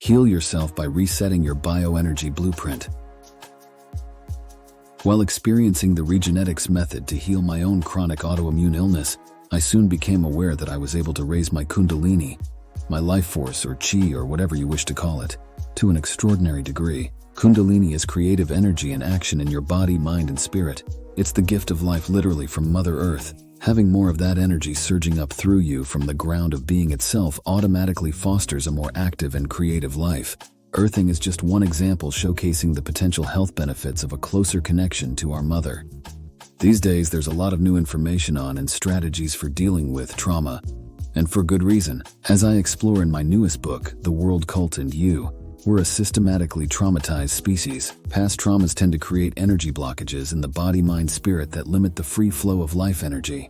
Heal yourself by resetting your bioenergy blueprint. While experiencing the Regenetics Method to heal my own chronic autoimmune illness, I soon became aware that I was able to raise my kundalini, my life force or chi or whatever you wish to call it, to an extraordinary degree. Kundalini is creative energy and action in your body, mind, and spirit. It's the gift of life literally from Mother Earth. Having more of that energy surging up through you from the ground of being itself automatically fosters a more active and creative life. Earthing is just one example showcasing the potential health benefits of a closer connection to our mother. These days, there's a lot of new information on and strategies for dealing with trauma, and for good reason. As I explore in my newest book, The World Cult and You, we're a systematically traumatized species. Past traumas tend to create energy blockages in the body, mind, spirit that limit the free flow of life energy,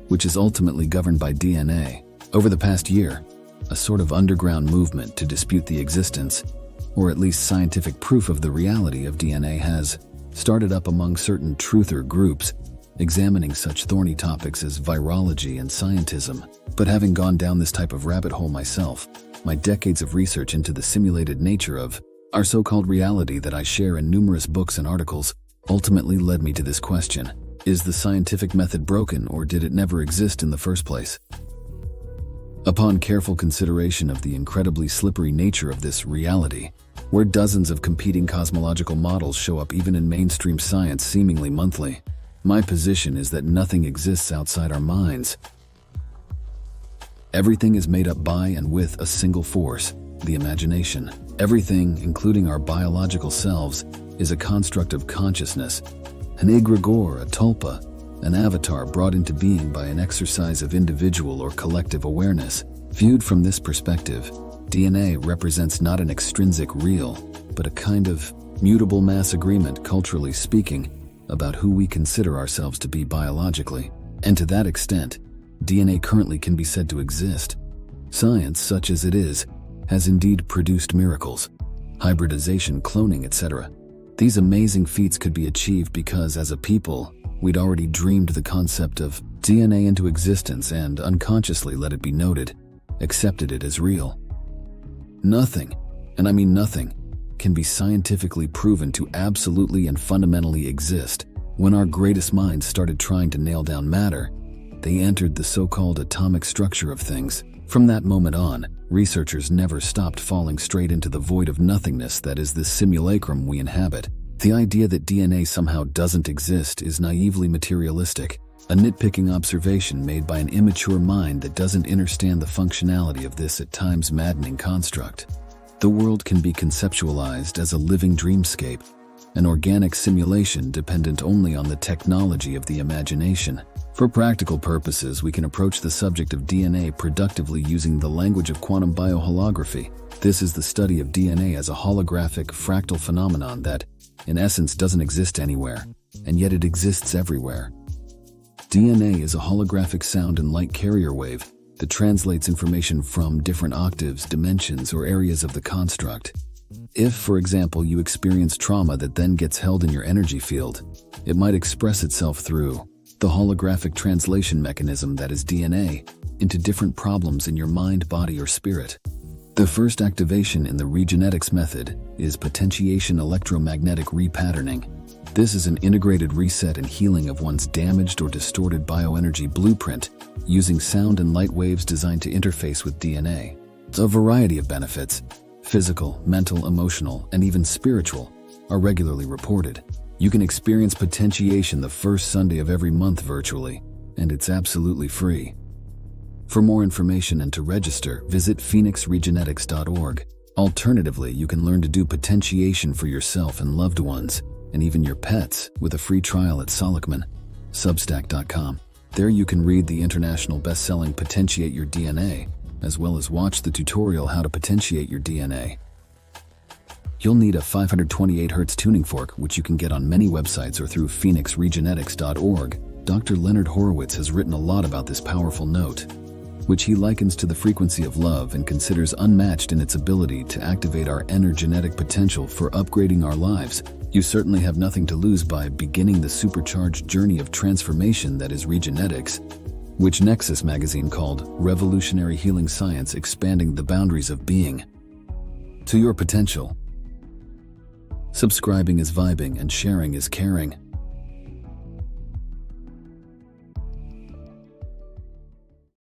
which is ultimately governed by DNA. Over the past year, a sort of underground movement to dispute the existence, or at least scientific proof of the reality of DNA, has started up among certain truther groups, examining such thorny topics as virology and scientism. But having gone down this type of rabbit hole myself, my decades of research into the simulated nature of our so-called reality that I share in numerous books and articles ultimately led me to this question: is the scientific method broken, or did it never exist in the first place? Upon careful consideration of the incredibly slippery nature of this reality, where dozens of competing cosmological models show up even in mainstream science seemingly monthly, my position is that nothing exists outside our minds. Everything is made up by and with a single force, the imagination. Everything, including our biological selves, is a construct of consciousness, an egregore, a tulpa, an avatar brought into being by an exercise of individual or collective awareness. Viewed from this perspective, DNA represents not an extrinsic real, but a kind of mutable mass agreement, culturally speaking, about who we consider ourselves to be biologically. And to that extent, DNA currently can be said to exist. Science, such as it is, has indeed produced miracles: hybridization, cloning, etc. These amazing feats could be achieved because, as a people, we'd already dreamed the concept of DNA into existence and, unconsciously, let it be noted, accepted it as real. Nothing, and I mean nothing, can be scientifically proven to absolutely and fundamentally exist. When our greatest minds started trying to nail down matter, they entered the so-called atomic structure of things. From that moment on, researchers never stopped falling straight into the void of nothingness that is this simulacrum we inhabit. The idea that DNA somehow doesn't exist is naively materialistic, a nitpicking observation made by an immature mind that doesn't understand the functionality of this at times maddening construct. The world can be conceptualized as a living dreamscape, an organic simulation dependent only on the technology of the imagination. For practical purposes, we can approach the subject of DNA productively using the language of quantum bioholography. This is the study of DNA as a holographic, fractal phenomenon that, in essence, doesn't exist anywhere, and yet it exists everywhere. DNA is a holographic sound and light carrier wave that translates information from different octaves, dimensions, or areas of the construct. If, for example, you experience trauma that then gets held in your energy field, it might express itself through the holographic translation mechanism that is DNA into different problems in your mind, body, or spirit. The first activation in the Regenetics Method is potentiation electromagnetic repatterning. This is an integrated reset and healing of one's damaged or distorted bioenergy blueprint using sound and light waves designed to interface with DNA. A variety of benefits, physical, mental, emotional, and even spiritual, are regularly reported. You can experience potentiation the first Sunday of every month virtually, and it's absolutely free. For more information and to register, visit phoenixregenetics.org. Alternatively, you can learn to do potentiation for yourself and loved ones, and even your pets, with a free trial at Substack.com. There you can read the international best-selling Potentiate Your DNA, as well as watch the tutorial How to Potentiate Your DNA. You'll need a 528 Hz tuning fork, which you can get on many websites or through phoenixregenetics.org. Dr. Leonard Horowitz has written a lot about this powerful note, which he likens to the frequency of love and considers unmatched in its ability to activate our energetic potential for upgrading our lives. You certainly have nothing to lose by beginning the supercharged journey of transformation that is Regenetics, which NEXUS magazine called Revolutionary Healing Science Expanding the Boundaries of Being. to your potential. Subscribing is vibing and sharing is caring.